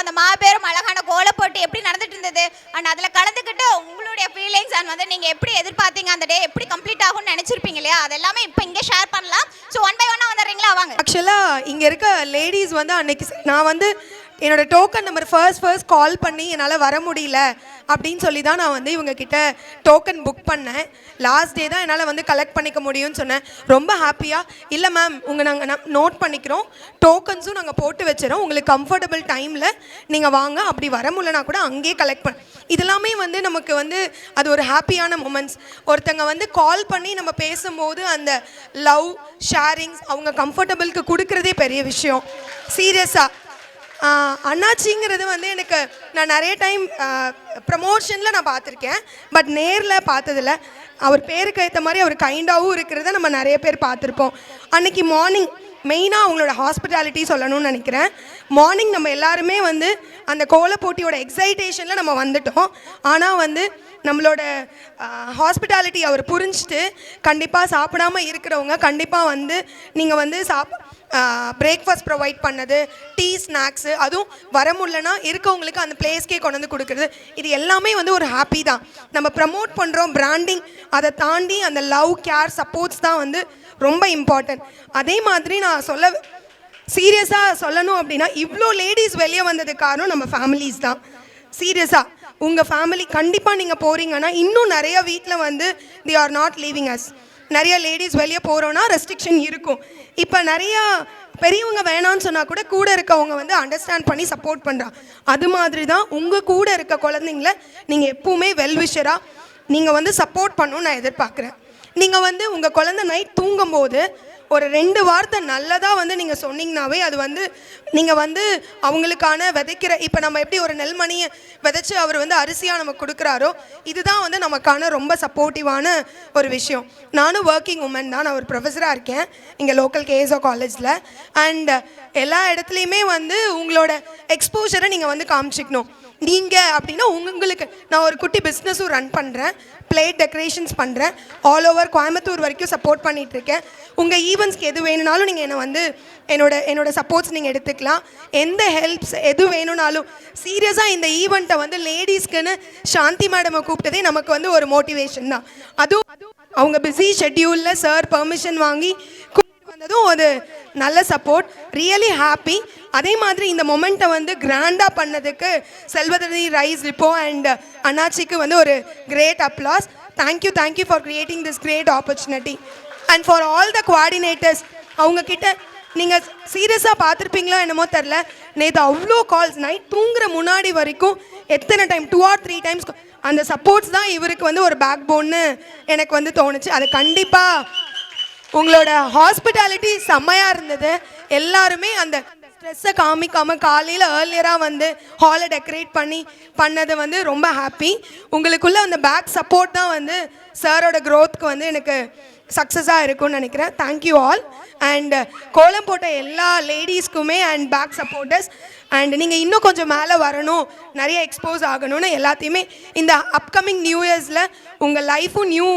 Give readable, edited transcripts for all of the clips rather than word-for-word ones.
அந்த மாபெரும் அழகான கோல போட்டி எப்படி நடந்துட்டு இருந்தது அண்ட் அதில் கலந்துக்கிட்டு உங்களுடைய ஃபீலிங்ஸ் அண்ட் வந்து நீங்கள் எப்படி எதிர்பார்த்தீங்க அந்த டே எப்படி கம்ப்ளீட் ஆகும்னு நினச்சிருப்பீங்க இல்லையா அதெல்லாமே இப்போ இங்கே ஷேர் பண்ணலாம். ஸோ 1 by 1 வந்துடுறீங்களா? வாங்க. ஆக்சுவலாக இங்கே இருக்க லேடிஸ் வந்து அன்னைக்கு நான் வந்து என்னோட டோக்கன் நம்பர் ஃபர்ஸ்ட் கால் பண்ணி என்னால் வர முடியல அப்படின்னு சொல்லி தான் நான் வந்து இவங்கக்கிட்ட டோக்கன் புக் பண்ணேன். லாஸ்ட் டே தான் என்னால் வந்து கலெக்ட் பண்ணிக்க முடியும்னு சொன்னேன். ரொம்ப ஹாப்பியாக இல்லை மேம் நாங்கள் நோட் பண்ணிக்கிறோம், டோக்கன்ஸும் நாங்கள் போட்டு வச்சுறோம், உங்களுக்கு கம்ஃபர்டபுள் டைமில் நீங்கள் வாங்க, அப்படி வர முடியலனா கூட அங்கேயே கலெக்ட் பண்ண. இதெல்லாமே வந்து நமக்கு வந்து அது ஒரு ஹாப்பியான மூமெண்ட்ஸ். ஒருத்தங்க வந்து கால் பண்ணி நம்ம பேசும்போது அந்த லவ் ஷேரிங்ஸ் அவங்க கம்ஃபர்டபுளுக்கு கொடுக்குறதே பெரிய விஷயம். சீரியஸாக அண்ணாச்சிங்கிறது வந்து எனக்கு நான் நிறைய டைம் ப்ரமோஷனில் நான் பார்த்துருக்கேன், பட் நேரில் பார்த்ததில்ல. அவர் பேருக்கு ஏற்ற மாதிரி அவர் கைண்டாகவும் இருக்கிறத நம்ம நிறைய பேர் பார்த்துருப்போம். அன்றைக்கி மார்னிங் மெயினாக அவங்களோட ஹாஸ்பிட்டாலிட்டி சொல்லணும்னு நினைக்கிறேன். மார்னிங் நம்ம எல்லாருமே வந்து அந்த கோல போட்டியோட எக்ஸைட்டேஷனில் நம்ம வந்துட்டோம். ஆனால் வந்து நம்மளோட ஹாஸ்பிட்டாலிட்டி அவர் புரிஞ்சுட்டு கண்டிப்பாக சாப்பிடாமல் இருக்கிறவங்க கண்டிப்பாக வந்து நீங்கள் வந்து பிரேக்ஃபாஸ்ட் ப்ரொவைட் பண்ணது, டீ, ஸ்நாக்ஸு, அதுவும் வர முடியலன்னா இருக்கவங்களுக்கு அந்த பிளேஸ்க்கே கொண்டு வந்து கொடுக்குறது, இது எல்லாமே வந்து ஒரு ஹாப்பி தான். நம்ம ப்ரமோட் பண்ணுறோம் பிராண்டிங், அதை தாண்டி அந்த லவ் கேர் சப்போர்ட்ஸ் தான் வந்து ரொம்ப இம்பார்ட்டன்ட். அதே மாதிரி நான் சீரியஸாக சொல்லணும் அப்படின்னா இவ்வளோ லேடிஸ் வெளியே வந்ததுக்கு காரணம் நம்ம ஃபேமிலிஸ் தான். சீரியஸாக உங்கள் ஃபேமிலி கண்டிப்பாக நீங்கள் போகிறீங்கன்னா இன்னும் நிறைய வீட்டில் வந்து they are not leaving us. நிறைய லேடிஸ் வெளியே போகிறோன்னா ரெஸ்ட்ரிக்ஷன் இருக்கும். இப்போ நிறையா பெரியவங்க வேணான்னு சொன்னால் கூட கூட இருக்கவங்க வந்து அண்டர்ஸ்டாண்ட் பண்ணி சப்போர்ட் பண்ணுறாங்க. அது மாதிரி தான் உங்கள் கூட இருக்க குழந்தைங்கள நீங்கள் எப்போவுமே வெல்விஷராக நீங்கள் வந்து சப்போர்ட் பண்ணணும்னு நான் எதிர்பார்க்குறேன். நீங்கள் வந்து உங்கள் குழந்தை நைட் தூங்கும்போது ஒரு 2 வார்த்தை நல்லதாக வந்து நீங்கள் சொன்னீங்கன்னாவே அது வந்து நீங்கள் வந்து அவங்களுக்கான விதைக்கிற, இப்போ நம்ம எப்படி ஒரு நெல்மணியை விதைச்சி அவர் வந்து அரிசியாக நமக்கு கொடுக்குறாரோ இதுதான் வந்து நமக்கான ரொம்ப சப்போர்ட்டிவான ஒரு விஷயம். நானும் ஒர்க்கிங் உமன் தான், நான் ஒரு ப்ரொஃபஸராக இருக்கேன் இங்கே லோக்கல் கேஎஸ்ஓ காலேஜில். அண்ட் எல்லா இடத்துலையுமே வந்து உங்களோட எக்ஸ்போஷரை நீங்கள் வந்து காமிச்சிக்கணும். நீங்கள் அப்படின்னா உங்களுக்கு நான் ஒரு குட்டி பிஸ்னஸும் ரன் பண்ணுறேன், பிளேட் டெக்கரேஷன்ஸ் பண்ணுறேன், ஆல் ஓவர் கோயம்புத்தூர் வரைக்கும் சப்போர்ட் பண்ணிகிட்ருக்கேன். உங்கள் ஈவெண்ட்ஸ்க்கு எது வேணும்னாலும் நீங்கள் என்னை வந்து என்னோட சப்போர்ட்ஸ் நீங்கள் எடுத்துக்கலாம். எந்த ஹெல்ப்ஸ் எது வேணும்னாலும். சீரியஸாக இந்த ஈவெண்ட்டை வந்து லேடிஸ்க்குன்னு சாந்தி மேடமை கூப்பிட்டதே நமக்கு வந்து ஒரு மோட்டிவேஷன் தான். அதுவும் அவங்க பிஸி ஷெட்யூலில் சார் பெர்மிஷன் வாங்கி வந்ததும் ஒரு நல்ல சப்போர்ட், ரியலி ஹாப்பி. அதே மாதிரி இந்த மொமெண்ட்டை வந்து கிராண்டாக பண்ணதுக்கு செல்வதனி ரைஸ் ரிப்போ அண்ட் அண்ணாச்சிக்கு வந்து ஒரு great applause. Thank you for creating this great opportunity and for all the coordinators. அவங்கக்கிட்ட நீங்கள் சீரியஸாக பார்த்துருப்பீங்களோ என்னமோ தெரில, நேற்று அவ்வளோ கால்ஸ் நைட் தூங்குற முன்னாடி வரைக்கும் எத்தனை டைம் 2 or 3 டைம்ஸ் அந்த சப்போர்ட்ஸ் தான் இவருக்கு வந்து ஒரு பேக் போன்னு எனக்கு வந்து தோணுச்சு. அது கண்டிப்பாக உங்களோட ஹாஸ்பிட்டாலிட்டி செம்மையாக இருந்தது. எல்லாருமே அந்த ஸ்ட்ரெஸ்ஸை காமிக்காமல் காலையில் ஏர்லியராக வந்து ஹாலை டெக்கரேட் பண்ணது வந்து ரொம்ப ஹாப்பி. உங்களுக்குள்ள அந்த பேக் சப்போர்ட் தான் வந்து சாரோட க்ரோத்துக்கு வந்து எனக்கு சக்ஸஸாக இருக்கும்னு நினைக்கிறேன். Thank you all. அண்ட் கோலம் போட்ட எல்லா லேடிஸ்க்குமே அண்ட் பேக் சப்போர்ட்டர்ஸ் அண்ட் நீங்கள் இன்னும் கொஞ்சம் மேலே வரணும், நிறைய எக்ஸ்போஸ் ஆகணும்னு எல்லாத்தையுமே இந்த அப்கமிங் நியூ இயர்ஸில் உங்கள் லைஃபும் நியூ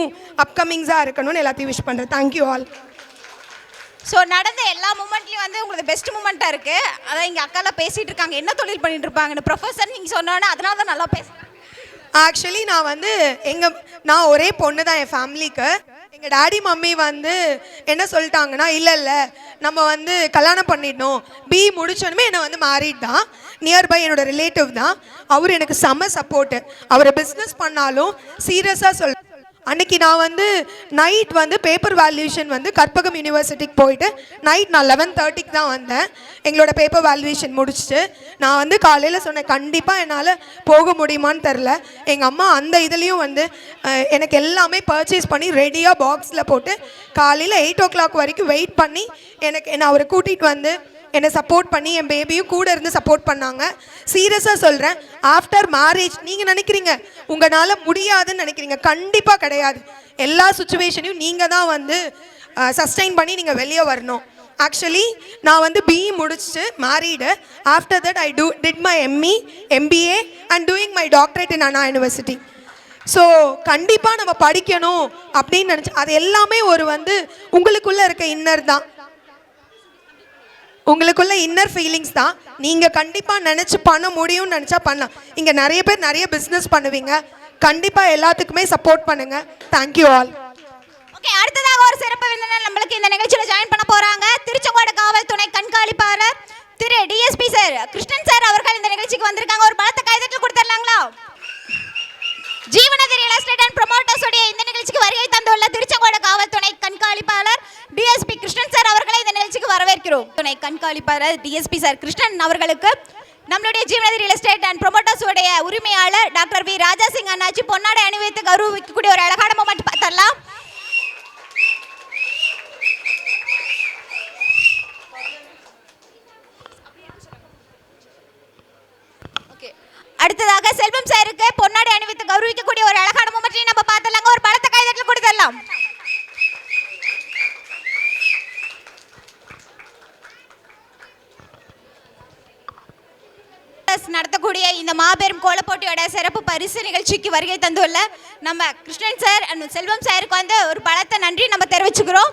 அப்கமிங்ஸாக இருக்கணும்னு எல்லாத்தையும் விஷ் பண்ணுறேன். Thank you all. ஸோ நடந்த எல்லா மூமெண்ட்லேயும் வந்து உங்களுக்கு பெஸ்ட் மூமெண்ட்டாக இருக்குது. அதான் இங்கே அக்காலாம் பேசிகிட்டு இருக்காங்க என்ன தொழில் பண்ணிட்டு இருப்பாங்கன்னு. ப்ரொஃபஸர் நீங்கள் சொன்னோன்னே அதனால தான் நல்லா பேசுகிறேன். ஆக்சுவலி நான் வந்து நான் ஒரே பொண்ணு தான் என் ஃபேமிலிக்கு. எங்கள் டாடி மம்மி வந்து என்ன சொல்லிட்டாங்கன்னா இல்லை நம்ம வந்து கல்யாணம் பண்ணிடணும், பிஇ முடிச்சோன்னுமே என்னை வந்து மேரிட் தான், நியர்பை என்னோட ரிலேட்டிவ் தான். அவர் எனக்கு செம்ம சப்போர்ட்டு. அவர் பிஸ்னஸ் பண்ணாலும் சீரியஸாக அன்றைக்கி நான் வந்து நைட் வந்து பேப்பர் வேல்யூஷன் வந்து கற்பகம் யூனிவர்சிட்டிக்கு போயிட்டு நைட் நான் 11:30க்கு தான் வந்தேன். எங்களோட பேப்பர் வேல்யூஷன் முடிச்சுட்டு நான் வந்து காலையில் சொன்னேன் கண்டிப்பாக என்னால் போக முடியுமான்னு தெரில. எங்கள் அம்மா அந்த இதுலேயும் வந்து எனக்கு எல்லாமே பர்ச்சேஸ் பண்ணி ரெடியாக பாக்ஸில் போட்டு காலையில் 8 o'clock வரைக்கும் வெயிட் பண்ணி என்னை அவரை கூட்டிகிட்டு வந்து என்னை சப்போர்ட் பண்ணி என் பேபியும் கூட இருந்து சப்போர்ட் பண்ணாங்க. சீரியஸாக சொல்கிறேன், ஆஃப்டர் மேரேஜ் நீங்கள் நினைக்கிறீங்க உங்களால் முடியாதுன்னு நினைக்கிறீங்க, கண்டிப்பாக கிடையாது. எல்லா சுச்சுவேஷனையும் நீங்கள் தான் வந்து சஸ்டெயின் பண்ணி நீங்கள் வெளியே வரணும். ஆக்சுவலி நான் வந்து பிஇ முடிச்சுட்டு married. After that I did my ME MBA and doing my doctorate in Anna University. So கண்டிப்பாக நம்ம படிக்கணும் அப்படின்னு நினச்சி அது எல்லாமே ஒரு வந்து உங்களுக்குள்ளே இருக்க இன்னர் தான். உங்களுக்குள்ள இன்னர் ஃபீலிங்ஸ் தான். நீங்கள் கண்டிப்பாக நினச்சி பண்ண முடியும்னு நினச்சா பண்ணலாம். இங்கே நிறைய பேர் நிறைய பிஸ்னஸ் பண்ணுவீங்க. கண்டிப்பாக எல்லாத்துக்குமே சப்போர்ட் பண்ணுங்கள். Thank you all. ஓகே, அடுத்ததாக ஒரு சிறப்பு விருந்தினர் நம்மளுக்கு இந்த நிகழ்ச்சியில் ஜாயின் பண்ண போகிறாங்க. திருச்செங்கோடு காவல் துணை கண்காணிப்பாளர் திரு டிஎஸ்பி சார் கிருஷ்ணன் சார் அவர்கள் இந்த நிகழ்ச்சிக்கு வந்திருக்காங்க. ஒரு பலத்த கைதட்டல் கொடுத்துடலாங்களா? ஜீவநதி ரியல் எஸ்டேட் அண்ட் ப்ரொமோட்டர்ஸ் உடைய இந்த நிகழ்ச்சிக்கு வருகை தந்துள்ள திருச்செங்கோடு காவல் துணை கண்காணிப்பாளர் டிஎஸ்பி கிருஷ்ணன் சார் அவர்களை இந்த நிகழ்ச்சிக்கு வரவேற்கிறோம். துணை கண்காணிப்பாளர் டிஎஸ்பி சார் கிருஷ்ணன் அவர்களுக்கு நம்மளுடைய ஜீவநதி ரியல் எஸ்டேட் அண்ட் ப்ரொமோட்டர்ஸ் உடைய உரிமையாளர் டாக்டர் வி ராஜா சிங் அண்ணாச்சி பொன்னாடை அணிவித்து கௌரவிக்கக்கூடிய ஒரு அழகான மொமெண்ட் பார்த்தரலாம். அடுத்ததாக செல்வம் சாருக்கு பொன்னாடை அணிவித்து கௌரவிக்கக்கூடிய ஒரு அழகான மொமெண்ட்டையும் நம்ம பார்த்தலாங்க. ஒரு பலத்த கைதட்டல் கொடுத்துடலாம். நடத்தக்கூடிய இந்த மாபெரும் கோலப்போட்டியோட சிறப்பு பரிசு நிகழ்ச்சிக்கு வருகை தந்துள்ள நம்ம கிருஷ்ணன் சார் அண்ட் செல்வம் சாருக்கு வந்து ஒரு பலத்த நன்றி நம்ம தெரிவிச்சுக்கிறோம்.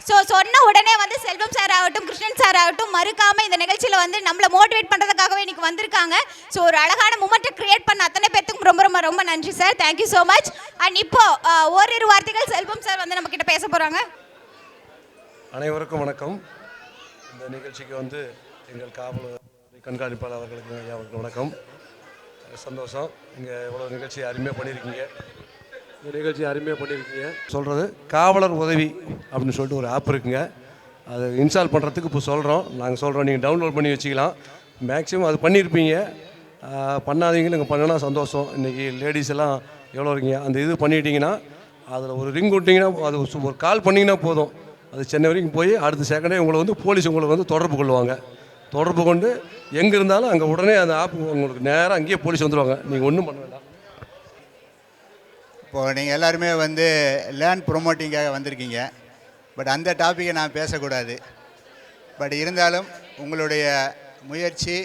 ஸோ சொன்ன உடனே வந்து செல்வம் சார் ஆகட்டும் கிருஷ்ணன் சார் ஆகட்டும் மறுக்காமல் இந்த நிகழ்ச்சியில் வந்து நம்மளை மோட்டிவேட் பண்ணுறதுக்காகவே இன்னைக்கு வந்திருக்காங்க. ஸோ ஒரு அழகான மூமெண்ட்டை கிரியேட் பண்ண அத்தனை பேர்த்துக்கும் ரொம்ப ரொம்ப ரொம்ப நன்றி sir. Thank you so much. And இப்போ ஓரிரு வார்த்தைகள் செல்வம் சார் வந்து நம்ம கிட்ட பேச போகிறாங்க. அனைவருக்கும் வணக்கம். இந்த நிகழ்ச்சிக்கு வந்து எங்கள் காவல் கண்காணிப்பாளர் அவர்களுக்கு அவர்களுக்கு வணக்கம். சந்தோஷம். இங்கே இவ்வளோ நிகழ்ச்சி அருமையாக பண்ணியிருக்கீங்க. இந்த நிகழ்ச்சி அருமையாக பண்ணியிருக்கீங்க. சொல்கிறது காவலர் உதவி அப்படின்னு சொல்லிட்டு ஒரு ஆப் இருக்குங்க. அது இன்ஸ்டால் பண்ணுறதுக்கு இப்போ சொல்கிறோம். நாங்கள் சொல்கிறோம், நீங்கள் டவுன்லோட் பண்ணி வச்சுக்கலாம். மேக்ஸிமம் அது பண்ணியிருப்பீங்க. பண்ணாதீங்க, நீங்கள் பண்ணினா சந்தோஷம். இன்றைக்கி லேடிஸ் எல்லாம் எவ்வளோ இருக்கீங்க, அந்த இது பண்ணிட்டீங்கன்னா அதில் ஒரு ரிங் விட்டிங்கன்னா அது ஒரு கால் பண்ணிங்கன்னா போதும். அது சென்னை வரைக்கும் போய் அடுத்த செகண்டே உங்களை வந்து போலீஸ் உங்களை வந்து தொடர்பு கொள்ளுவாங்க. தொடர்பு கொண்டு எங்கே இருந்தாலும் அங்கே உடனே அந்த ஆப் உங்களுக்கு நேராக அங்கேயே போலீஸ் வந்துடுவாங்க. நீங்கள் ஒன்றும் பண்ண வேண்டாம். இப்போது நீங்கள் எல்லாருமே வந்து லேண்ட் ப்ரொமோட்டிங்காக வந்திருக்கீங்க. பட் அந்த டாப்பிக்கை நான் பேசக்கூடாது. பட் இருந்தாலும் உங்களுடைய முயற்சி,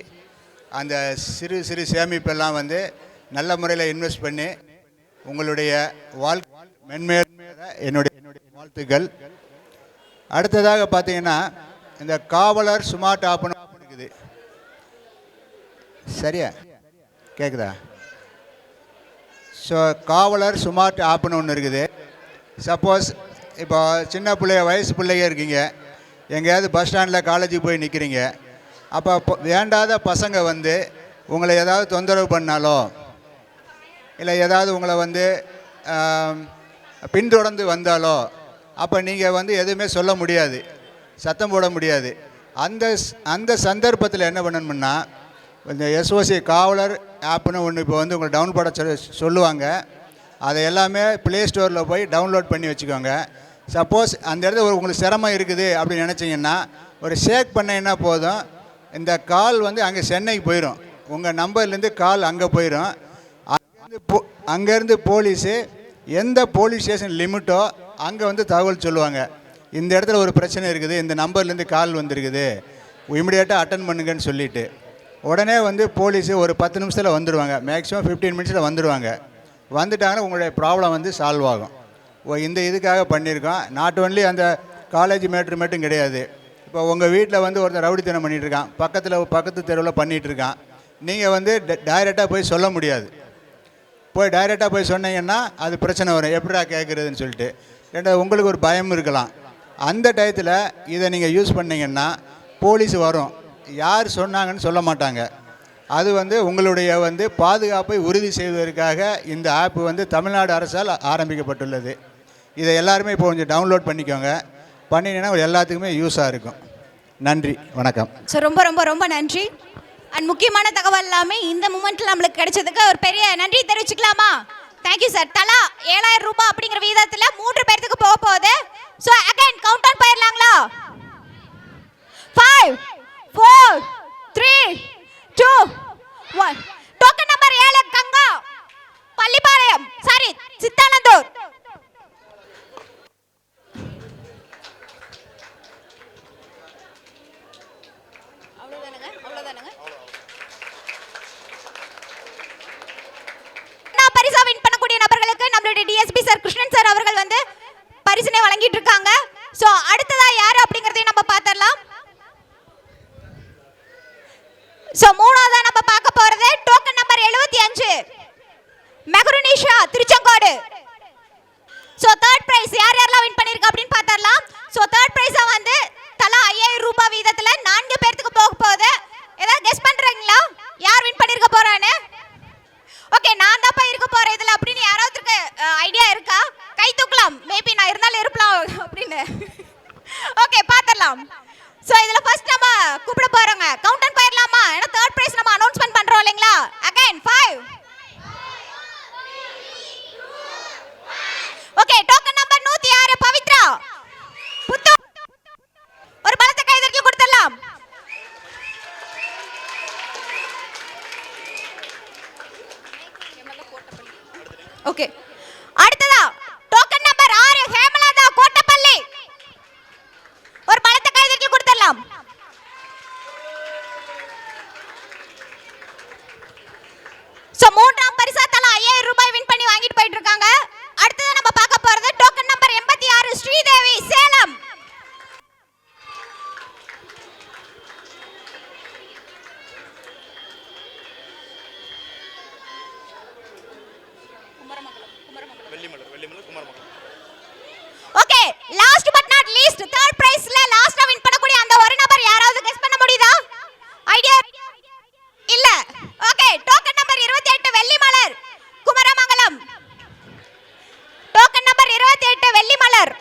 அந்த சிறு சிறு சேமிப்பெல்லாம் வந்து நல்ல முறையில் இன்வெஸ்ட் பண்ணி உங்களுடைய மென்மேல என்னுடைய வாழ்த்துக்கள். அடுத்ததாக பார்த்தீங்கன்னா இந்த காவலர் ஸ்மார்ட் ஆப்னு இருக்குது. சரியா கேட்குதா? ஸோ காவலர் ஸ்மார்ட் ஆப்னு ஒன்று இருக்குது. சப்போஸ் இப்போ சின்ன வயசு பிள்ளைங்க இருக்கீங்க, எங்கேயாவது பஸ் ஸ்டாண்டில் காலேஜுக்கு போய் நிற்கிறீங்க. அப்போ வேண்டாத பசங்க வந்து உங்களை ஏதாவது தொந்தரவு பண்ணாலோ இல்லை ஏதாவது உங்களை வந்து பின்தொடர்ந்து வந்தாலோ அப்போ நீங்கள் வந்து எதுவுமே சொல்ல முடியாது, சத்தம் போட முடியாது. அந்த சந்தர்ப்பத்தில் என்ன பண்ணணும்னா இந்த எஸ்ஓசி காவலர் ஆப்னு ஒன்று இப்போ வந்து உங்களை டவுன் பண்ண சொல்லுவாங்க. அதை எல்லாமே ப்ளே ஸ்டோரில் போய் டவுன்லோட் பண்ணி வச்சுக்கோங்க. சப்போஸ் அந்த இடத்துல உங்களுக்கு சிரமம் இருக்குது அப்படின்னு நினச்சிங்கன்னா ஒரு ஷேக் பண்ணிங்கன்னா போதும், இந்த கால் வந்து அங்கே சென்னைக்கு போயிடும். உங்கள் நம்பர்லேருந்து கால் அங்கே போயிடும். அங்கேருந்து போலீஸு எந்த போலீஸ் ஸ்டேஷன் லிமிட்டோ அங்கே வந்து தகவல் சொல்லுவாங்க. இந்த இடத்துல ஒரு பிரச்சனை இருக்குது, இந்த நம்பர்லேருந்து கால் வந்திருக்குது, இமிடியேட்டாக அட்டன் பண்ணுங்கன்னு சொல்லிவிட்டு உடனே வந்து போலீஸு ஒரு 10 நிமிஷத்தில் வந்துடுவாங்க. மேக்ஸிமம் 15 மினிட்ஸில் வந்துடுவாங்க. வந்துட்டாங்கன்னா உங்களுடைய ப்ராப்ளம் வந்து சால்வ் ஆகும். இந்த இதுக்காக பண்ணியிருக்கோம். நாட் ஒன்லி அந்த காலேஜ் மேட்ரு மட்டும் கிடையாது. இப்போ உங்கள் வீட்டில் வந்து ஒருத்தர் ரவுடித்தனம் பண்ணிகிட்ருக்கான், பக்கத்து தெருவில் பண்ணிகிட்ருக்கான். நீங்கள் வந்து டைரெக்டாக போய் சொல்ல முடியாது. டைரெக்டாக போய் சொன்னீங்கன்னா அது பிரச்சனை வரும், எப்படிடா கேட்குறதுன்னு சொல்லிட்டு. ரெண்டாவது உங்களுக்கு ஒரு பயம் இருக்கலாம். அந்த டயத்தில் இதை நீங்கள் யூஸ் பண்ணிங்கன்னா போலீஸ் வரும், யார் சொன்னாங்கன்னு சொல்ல மாட்டாங்க. அது வந்து உங்களுடைய வந்து பாதுகாப்பை உறுதி செய்வதற்காக இந்த ஆப் வந்து தமிழ்நாடு அரசால் ஆரம்பிக்கப்பட்டுள்ளது. இதை எல்லாருமே இப்போ கொஞ்சம் டவுன்லோட் பண்ணிக்கோங்க. பண்ணினீங்கன்னா எல்லாத்துக்குமே யூஸாக இருக்கும். நன்றி, வணக்கம். ஸோ ரொம்ப ரொம்ப ரொம்ப நன்றி. அண்ட் முக்கியமான தகவல் எல்லாமே இந்த மூமெண்ட்டில் நம்மளுக்கு கிடைச்சதுக்கு ஒரு பெரிய நன்றி தெரிவிச்சுக்கலாமா? Thank you sir. தலா 7000 ரூபாய் அப்படிங்கிற விகிதத்தில் 3 பேர்த்துக்கு போக போகுது. ஸோ அகைன் கவுண்ட் ஆன் போயிடலாங்களா? 5 4 3 2 1. Token number 7 Ganga Pallipalayam, sorry Chithanandur. பரிசா வின் பண்ணக்கூடிய நபர்களுக்கு நம்மளுடைய டிஎஸ்பி சார் கிருஷ்ணன் சார் அவர்கள் வந்து பரிசினை வழங்கிட்டு இருக்காங்க. சோ அடுத்ததா யாரு அப்படிங்கறதை நம்ம பார்த்தறலாம். ஸோ மூணாவதா நம்ம பார்க்க போறது token number 75 Meharunisha Tiruchengode. So third prize யார் யாரெல்லாம் வின் பண்ணிருக்கா அப்படின்னு பார்த்தரலாம். ஸோ தேர்ட் பிரைஸா வந்து தலா 5000 ரூபாய் வீதத்துல 4 பேருக்கு போக போகுது. ஏதாவது கெஸ் பண்றீங்களா யார் வின் பண்ணிருக்க போறான்னு? ஓகே, நான் தான் இருக்க போறேன் இதுல அப்படின்னு யாராவது ஐடியா இருக்கா? கை தூக்கலாம். மேபி நான் இருந்தாலும் இருக்கலாம் அப்படின்னு. ஓகே, பாத்திரலாம். சோ இதுல ஃபர்ஸ்ட் நம்ம கூப்பிட போறோங்க. Count and போயிரலாமா? ஏன்னா தேர்ட் பிரைஸ் நம்ம அனௌன்ஸ்மென்ட் பண்றோம் இல்லீங்களா? Again 5. Okay, token number 106 Pavithra புத்து. ஒரு பலத்த கைதட்டல் கொடுத்துடலாம். ஓகே, அடுத்ததா டோக்கன் நம்பர் 6 ஹேமலதா கோட்டப்பள்ளி. ஒரு பலத்த கைதட்டல் கொடுத்துடலாம். சோ மூன்றாம் பரிசா தலா 5000 ரூபாய் வின் பண்ணி வாங்கிட்டு போயிட்டு இருக்காங்க. அடுத்ததா நம்ம பார்க்க போறது token number 86 Sridevi Salem. Okay, last but not least third பிரைஸ்ல லாஸ்டா வின் பண்ணக்கூடிய அந்த ஒரு நபர் யாராவது கெஸ் பண்ண முடியுதா? ஐடியா இல்ல. Okay, token number 28 Vellimalar Kumaramangalam. Token number 28 Vellimalar.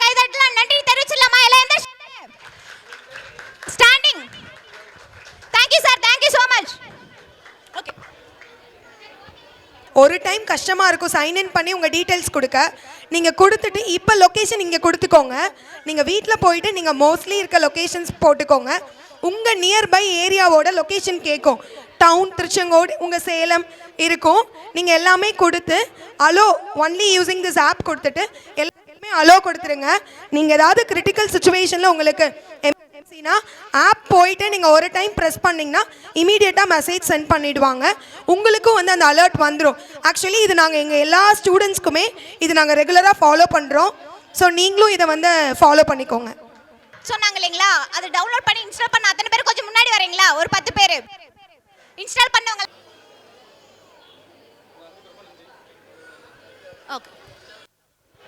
கைதட்டலாம். நன்றி தெரிவிச்சிடலாமா? எல்லாம் எந்த standing. Thank you sir, thank you so much. Okay, ஒரு டைம் கஷ்டமாக இருக்கும் சைன் இன் பண்ணி உங்கள் டீட்டெயில்ஸ் கொடுக்க. நீங்கள் கொடுத்துட்டு இப்போ லொக்கேஷன் இங்கே கொடுத்துக்கோங்க. நீங்கள் வீட்டில் போயிட்டு நீங்கள் மோஸ்ட்லி இருக்க லொக்கேஷன்ஸ் போட்டுக்கோங்க. உங்கள் நியர்பை ஏரியாவோட லொக்கேஷன் கேட்கும். டவுன் திருச்செங்கோடு, உங்கள் சேலம் இருக்கும். நீங்கள் எல்லாமே கொடுத்து allow only using this app கொடுத்துட்டு எல்லாமே அலோ கொடுத்துருங்க. நீங்கள் ஏதாவது கிரிட்டிக்கல் சுச்சுவேஷனில் உங்களுக்கு எம்சினா ஆப் போயிட்டு நீங்கள் ஒரு டைம் ப்ரெஸ் பண்ணிங்கன்னா இமீடியட்டாக மெசேஜ் சென்ட் பண்ணிவிடுவாங்க. உங்களுக்கும் வந்து அந்த அலர்ட் வந்துடும். ஆக்சுவலி இது நாங்கள் எங்கள் எல்லா ஸ்டூடெண்ட்ஸ்க்குமே இது நாங்கள் ரெகுலராக ஃபாலோ பண்ணுறோம். ஸோ நீங்களும் இதை வந்து ஃபாலோ பண்ணிக்கோங்க. சொன்னாங்க இல்லைங்களா? அது டவுன்லோட் பண்ணி இன்ஸ்டால் பண்ண அத்தனை பேர் கொஞ்சம் முன்னாடி வரீங்களா? ஒரு 10 பேர் இன்ஸ்டால் பண்ணவங்க. ஓகே.